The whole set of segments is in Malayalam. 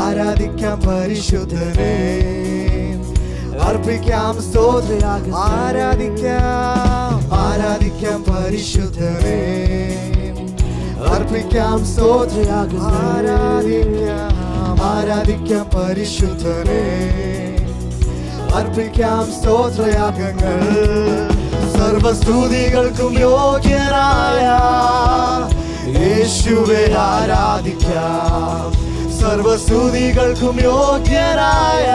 ആരാധിക്കാം പരിശുദ്ധനെ, അർപ്പിക്കാം സ്തോത്രയാഗം. ആരാധിക്കാം പരിശുദ്ധനെ, അർപ്പിക്കാം സ്തോത്രയാഗം. ആരാധിക്കാം പരിശുദ്ധനെ, അർപ്പിക്കാം സ്തോത്രയാഗങ്ങൾ. സർവസ്തുതികൾക്കും യോഗ്യനായ യേശുവേ ആരാധിക്കാം. സർവസ്തുതികൾക്കും യോഗ്യനായ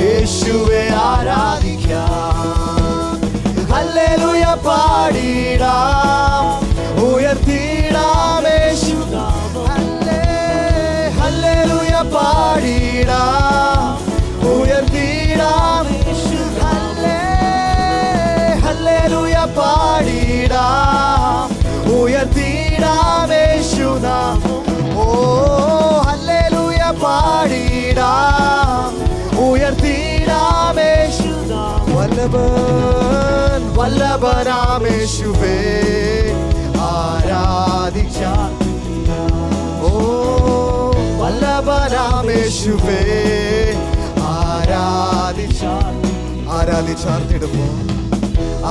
യേശുവേ ആരാധിക്കാം. ഹല്ലേലൂയ പാടിടാം, ഉയർത്തിടാം യേശുനാമം. ഹല്ലേലൂയ പാടിടാം, ഉയർത്തിടാം യേശുനാമം. ഹല്ലേലൂയ പാടിടാം, ഉയർത്തിടാം യേശുനാമം. ഓ ഹല്ലേലൂയ പാടിടാം, ഉയർത്തിടാം യേശുനാമം. വല്ലഭനാം യേശുവേ ആരാധിക്കാം. ഓ വല്ലഭനാം യേശുവേ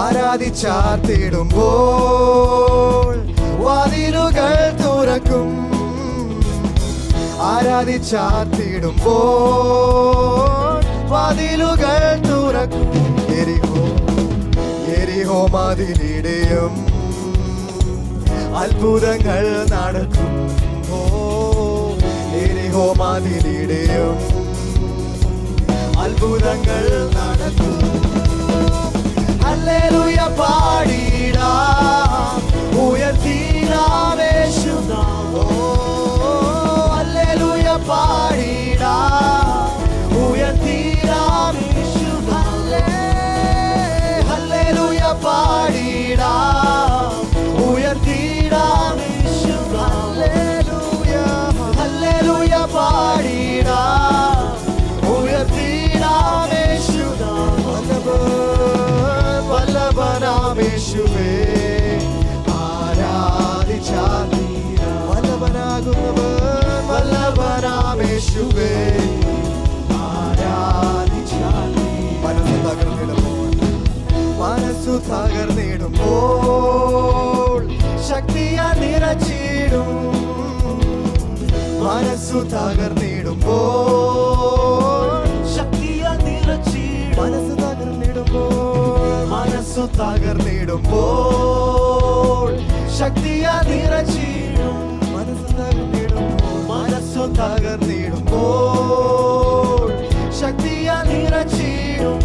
ആരാധിച്ചാർത്തിടുമ്പോൾ വാതിലുകൾ തുറക്കും. ആരാധിച്ചാർത്തിടുമ്പോൾ വാതിലുകൾ തുറക്കും. യെരിഹോ മതിലിടയും അത്ഭുതങ്ങൾ നടക്കും. ഓ യെരിഹോ മതിലിടയും അത്ഭുതങ്ങൾ നടക്കും. ഹല്ലേലൂയ പാടിടാം, ഉയർത്തിടാം യേശുനാമം. ഹല്ലേലൂയ പാടിടാം, ഉയർത്തിടാം യേശുനാമം. ഹല്ലേലൂയ പാടിടാം, ഉയർത്തിടാം യേശുനാമം. ഹല്ലേലൂയ പാടിടാം, ഉയർത്തിടാം യേശുനാമം. വല്ലഭനാം യേശുവേ ആരാധിച്ചാർത്തിടാം. വല്ലഭനാകുന്നവൻ വല്ലഭനാം യേശുവേ മനസ്സു തകർന്നിടുമ്പോൾ ശക്തിയാൽ നിറച്ചിടും. മനസ്സു തകർന്നിടുമ്പോൾ ശക്തിയാൽ നിറച്ചിടും. മനസ്സു തകർന്നിടുമ്പോൾ ശക്തിയാൽ നിറച്ചിടും. മനസ്സു തകർന്നിടുമ്പോൾ ശക്തിയാൽ നിറച്ചിടും.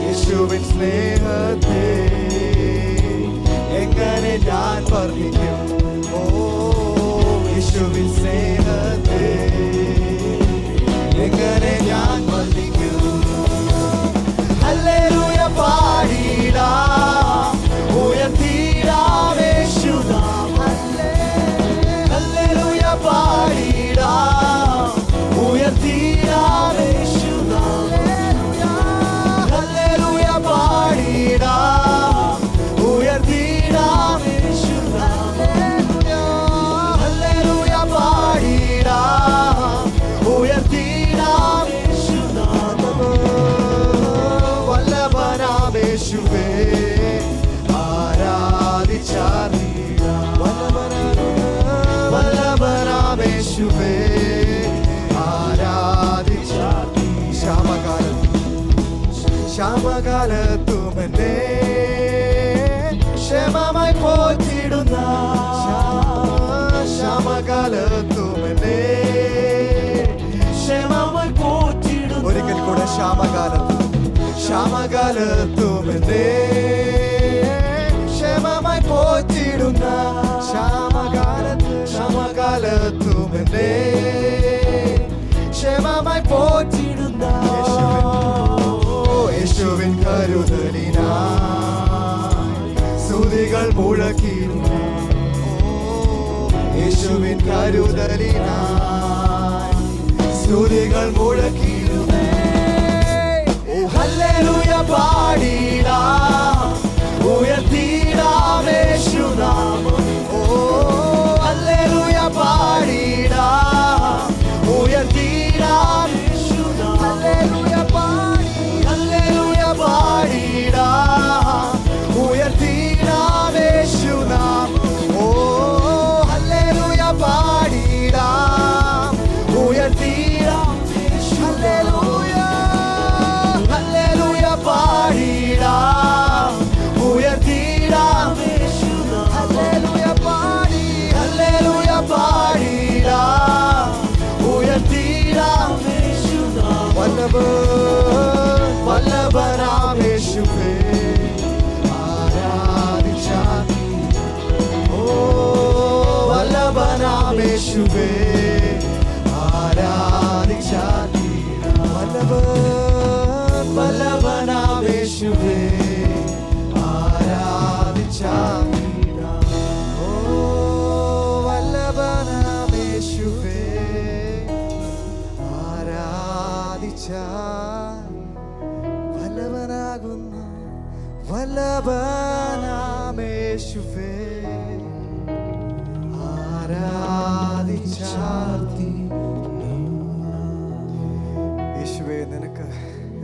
യേശുവിൻ സ്നേഹത്തെ എങ്ങനെ ഞാൻ വർണ്ണിക്കും. ഓ യേശുവിൻ സ്നേഹത്തെ എങ്ങനെ ഞാൻ വർണ്ണിക്കും. ഹല്ലേലൂയ പാടിടാം, ഉയർത്തിടാം യേശുനാമം. ഹല്ലേലൂയ പാടിടാം, ഉയർത്തിടാം യേശുനാമം. ഹല്ലേലൂയ പാടിടാം, ഉയർത്തിടാം യേശുനാമം. ഹല്ലേലൂയ പാടിടാം, ഉയർത്തിടാം യേശുനാമം. വല്ലഭനാം യേശുവേ ആരാധിച്ചാർത്തിടാം. വല്ലഭനാം യേശുവേ ആരാധിച്ചാർത്തിടാം. ശ്യാമകാലത്തും എന്നെ ക്ഷേമമായി പോറ്റിടുന്ന. ശ്യാമകാലത്തും എന്നെ ക്ഷേമമായി പോറ്റിടുന്ന. ഒരിക്കൽ കൂടെ ശ്യാമകാലത്തും എന്നെ ക്ഷേമമായി പോറ്റിടുന്ന. ശ്യാമകാലത്തും എന്നെ ക്ഷേമമായി പോറ്റിടുന്ന. യേശുവിൻ കരുതലിനായി സ്തുതികൾ മുഴക്കിടുന്നു. യേശുവിൻ കരുതലിനായി സ്തുതികൾ മുഴക്കിടുന്നു. ഹല്ലേലൂയ പാടിടാം, ഉയർത്തിടാം യേശുനാമം. ഓ ഹല്ലേലൂയ പാടിടാം, യേശുവേ ആരാധിച്ചാൽ വല്ലഭൻ വല്ലഭനാം യേശുവേ ആരാധിച്ചാൽ ഓ വല്ലഭനാം യേശുവേ ആരാധിച്ചാൽ വല്ലഭനാകുന്ന വല്ലഭനാം യേശുവേ യേശുവേ നിനക്ക്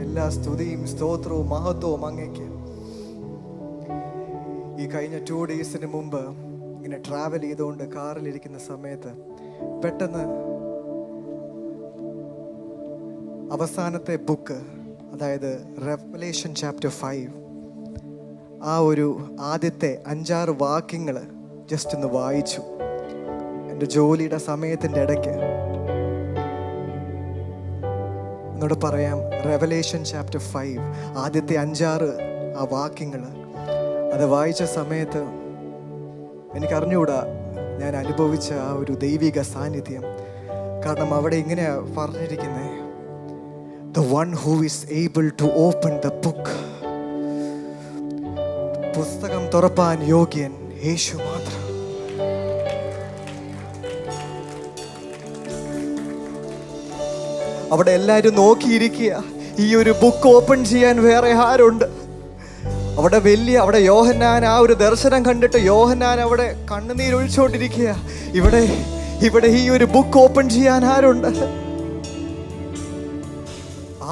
എല്ലാ സ്തുതിയും സ്തോത്രവും മഹത്വവും അങ്ങേക്ക്. ഈ കഴിഞ്ഞ 2 ഡേയ്സിന് മുമ്പ് ഇങ്ങനെ ട്രാവൽ ചെയ്തുകൊണ്ട് കാറിലിരിക്കുന്ന സമയത്ത് പെട്ടെന്ന് അവസാനത്തെ ബുക്ക്, അതായത് റെവലേഷൻ ചാപ്റ്റർ 5, ആ ഒരു ആദ്യത്തെ 5-6 വാക്യങ്ങൾ ജസ്റ്റ് ഒന്ന് വായിച്ചു. എൻ്റെ ജോലിയുടെ സമയത്തിൻ്റെ ഇടയ്ക്ക് എന്നോട് പറയാം, റെവലേഷൻ ചാപ്റ്റർ 5 ആദ്യത്തെ 5-6 ആ വാക്യങ്ങൾ അത് വായിച്ച സമയത്ത് എനിക്കറിഞ്ഞുകൂടാ ഞാൻ അനുഭവിച്ച ആ ഒരു ദൈവിക സാന്നിധ്യം. കാരണം അവിടെ ഇങ്ങനെയാ പറഞ്ഞിരിക്കുന്നത്, The one who is able to open the book. പുസ്തകം തുറപ്പാൻ യോഗ്യൻ യേശു മാത്രം. അവിടെ എല്ലാവരും നോക്കിയിരിക്കുക, ഈ ഒരു ബുക്ക് ഓപ്പൺ ചെയ്യാൻ വേറെ ആരുണ്ട്? അവിടെ യോഹന്നാൻ ആ ഒരു ദർശനം കണ്ടിട്ട് യോഹന്നാൻ അവിടെ കണ്ണുനീരൊഴിച്ചുകൊണ്ടിരിക്കുക. ഇവിടെ ഈ ഒരു ബുക്ക് ഓപ്പൺ ചെയ്യാൻ ആരുണ്ട്?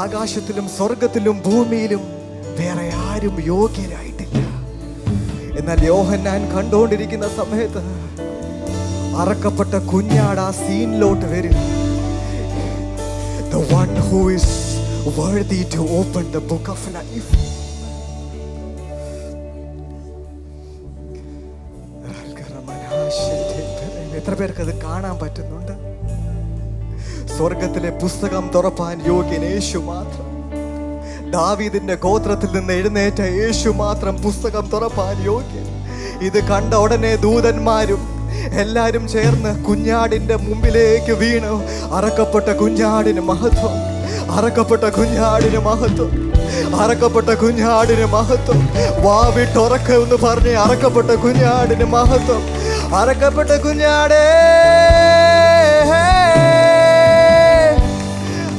ആകാശത്തിലും സ്വർഗത്തിലും ഭൂമിയിലും വേറെ ആരും യോഗ്യരായിട്ടില്ല. എന്നാൽ യോഹന്നാൻ കണ്ടുകൊണ്ടിരിക്കുന്ന സമയത്ത് അറക്കപ്പെട്ട കുഞ്ഞാട് ആ സീനിലോട്ട് വരും. The one who is worthy to open the book of life. എത്ര പേർക്ക് അത് കാണാൻ പറ്റുന്നുണ്ട്? സ്വർഗത്തിലെ പുസ്തകം തുറപ്പാൻ യോഗ്യൻ യേശു മാത്രം. ദാവീദിന്റെ ഗോത്രത്തിൽ നിന്ന് എഴുന്നേറ്റ യേശു മാത്രം പുസ്തകം തുറപ്പാൻ യോഗ്യൻ. ഇത് കണ്ട ഉടനെ ദൂതന്മാരും എല്ലാരും ചേർന്ന് കുഞ്ഞാടിന്റെ മുമ്പിലേക്ക് വീണു. അറക്കപ്പെട്ട കുഞ്ഞാടിന് മഹത്വം, അറക്കപ്പെട്ട കുഞ്ഞാടിന് മഹത്വം, അറക്കപ്പെട്ട കുഞ്ഞാടിന് മഹത്വം. വാവിട്ടുറക്കെന്ന് പറഞ്ഞ് അറക്കപ്പെട്ട കുഞ്ഞാടിന് മഹത്വം. അറക്കപ്പെട്ട കുഞ്ഞാടേ,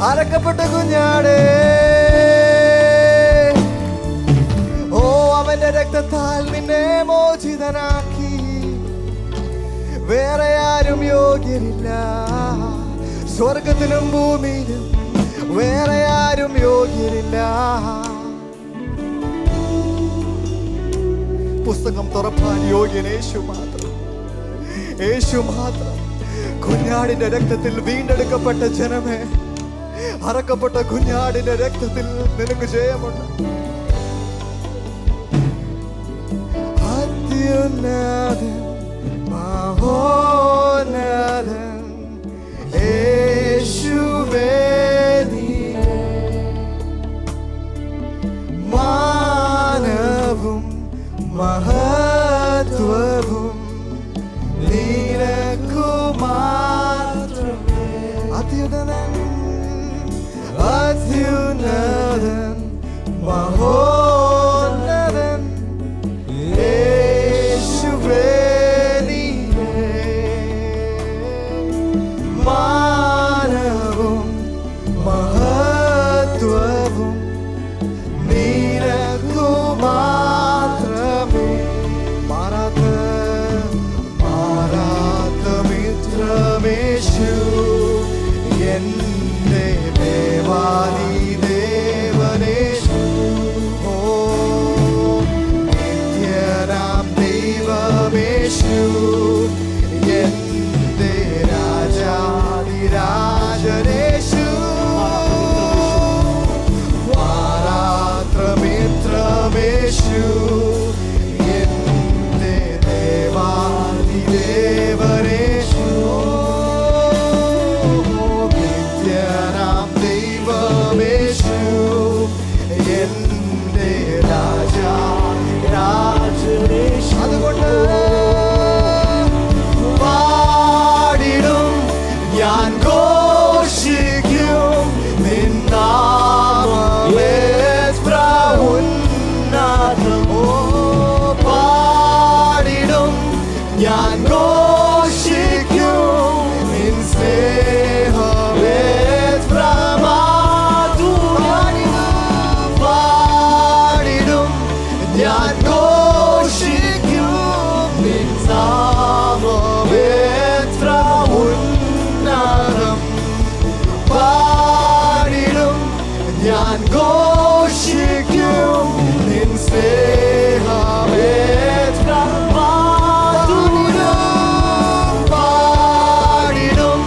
അറക്കപ്പെട്ട കുഞ്ഞാടേ, ഓ അവന്റെ രക്തത്താൽ നിന്നെ മോചിതനാക്കി. വേറെ ആരും യോഗ്യരില്ല, സ്വർഗത്തിലും ഭൂമിയിലും വേറെ ആരും യോഗ്യരില്ല. പുസ്തകം തുറപ്പാൻ യോഗ്യൻ യേശു മാത്രം, യേശു മാത്രം. കുഞ്ഞാടിന്റെ രക്തത്തിൽ വീണ്ടെടുക്കപ്പെട്ട ജനമേ, അറക്കപ്പെട്ട കുഞ്ഞാടിന്റെ രക്തത്തിൽ നിനക്ക് ജയമുണ്ട്. അത്യുന്നതൻ മഹോന്നതൻ യേശുവേ നീയേ, മാനവും മഹത്വവും നിനക്കു മാത്രമേ. അത്യുന്നതൻ അത്യുന്നതൻ മഹോന്നതൻ യേശുവേ നീയേ, മാനവും മഹത്വവും നിനക്കു മാത്രമേ. മാറാത്ത മിത്രമേശു എന്റെ ദേവാദി ദേവനേശു, ഓ നിത്യനാം ദൈവമേശു എന്റെ രാജാതിരാജനേശു. വാരാത്രമിത്രമേശു എന്റെ ദേവാദി ദേവനേശു, നിത്യനാം ദൈവം ഞാൻ ഘോഷിക്കും നിൻ നാമമേ ഉന്നതം. ഓ പാടിടും ഞാൻ ഘോഷിക്കും നിൻ സ്നേഹമേ പാടിടും ഞാൻ ഘോഷിക്കും നിൻ നാമമേ ഉന്നതം. പാടിടും ഞാൻ ഘോഷിക്കും നിൻ സ്നേഹമേ പാടിടും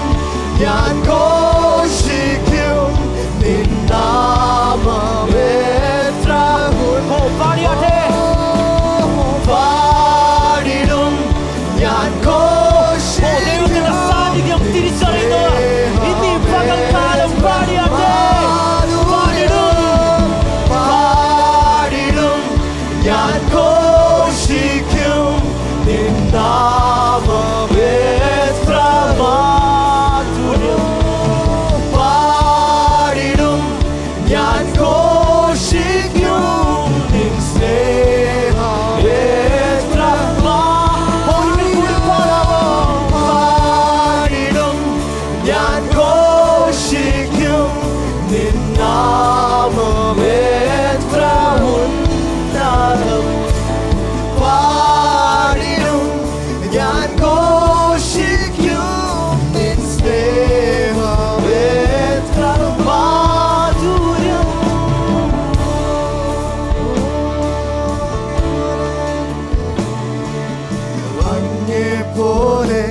ഞാൻ ഘോഷിക്കും നിൻ നാമമേ പാടിടും ഞാൻ ദൈവത്തിന്റെ സാന്നിധ്യം തിരിച്ചറിയുന്നവർ ഇന്ന് ഈ പകൽക്കാലം പാടിയാട്ടെ. പാടിടും ഞാൻ ഘോഷിക്കും നിൻ നാമമേ പാടിടും ഞാൻ ഘോഷിക്കും നിൻ സ്നേഹമേ പാടിടും ഞാൻ ഘോഷിക്കും നിൻ നാമമേ ഉന്നതം. പാടിടും ഞാൻ ഘോഷിക്കും നിൻ സ്നേഹമേ മാധുര്യം. അങ്ങെപ്പോലെ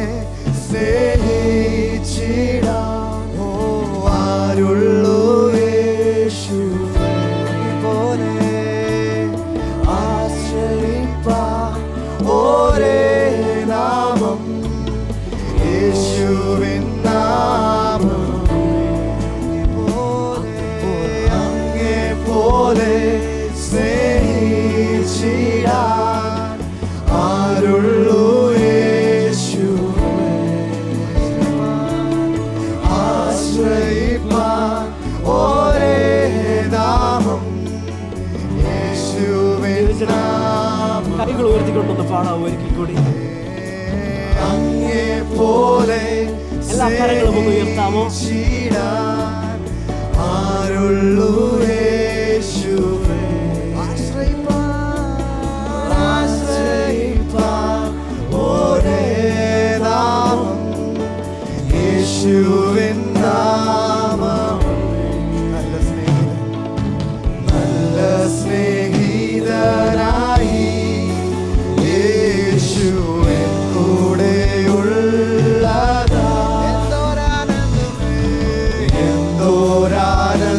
സ്നേഹിച്ചിടാൻ ഓ ആരുള്ളൂ യേശുവേ പോലെ ആശ്രയിപ്പാൻ ഒരേ നാമം യേശുവിൻ നാമം. അങ്ങെപ്പോലെ സ്നേഹിച്ചിടാൻ ആരുള്ളൂ യേശുവേ ആശ്രയിപ്പാൻ ഒരേ നാമം യേശുവിൻ നാമം. കൈകൾ ഉയർത്തിക്കൊണ്ടൊന്ന് പാടാവൂ ഒരിക്കൽ കൂടി. അങ്ങെപ്പോലെ എല്ലാ കരങ്ങളും ഒന്ന് ഉയർത്താമോ? സ്നേഹിച്ചിടാൻ ആരുള്ളൂ യേശുവേ ആശ്രയിപ്പാൻ ഒരേ നാമം യേശുവിൻ നാമം. നല്ല സ്നേഹിതനായി യേശുവിൻ കൂടെയുള്ളതാ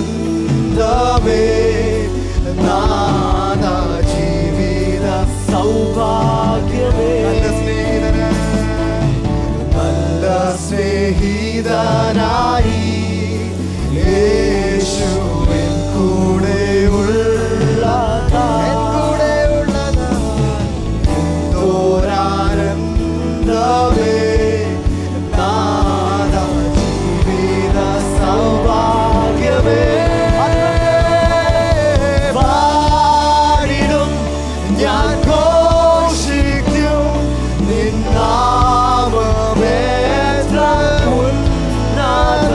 എന്തോരാനന്ദമേ നാനാ ജീവിത സൗഭാഗ്യമേ. നല്ല സ്നേഹിതനായി യേശുവിൻ കൂടെയുള്ളതാ എന്തോരാനന്ദമേ നാനാ ജീവിത സൗഭാഗ്യമേ. പാടിടും ഞാൻ ഘോഷിക്കും നിൻ നാമമേ ഉന്നതം.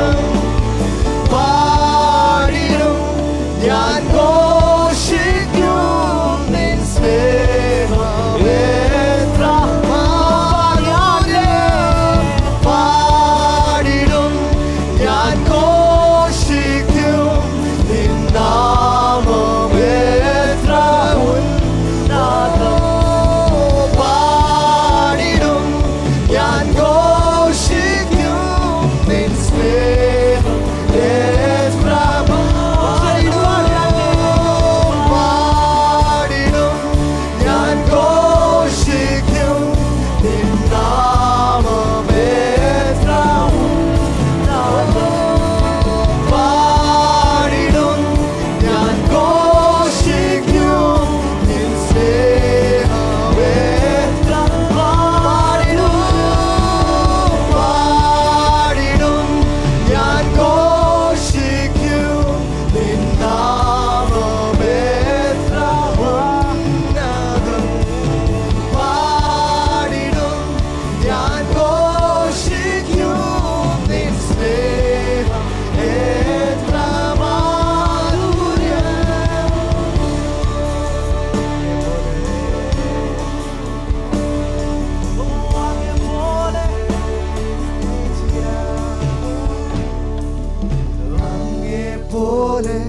പോലെ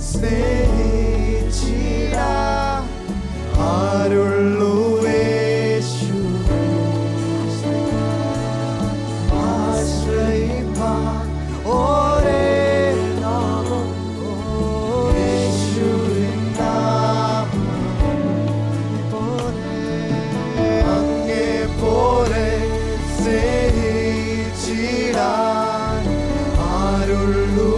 സ്നേഹിച്ചിടാൻ ആരുള്ളൂ യേശുവേ. ആശ്രയിപ്പാൻ ഒരേ നാമം, യേശുവിൻ നാമം പോലെ. അങ്ങേ പോലെ സ്നേഹിച്ചിടാൻ ആരുള്ളൂ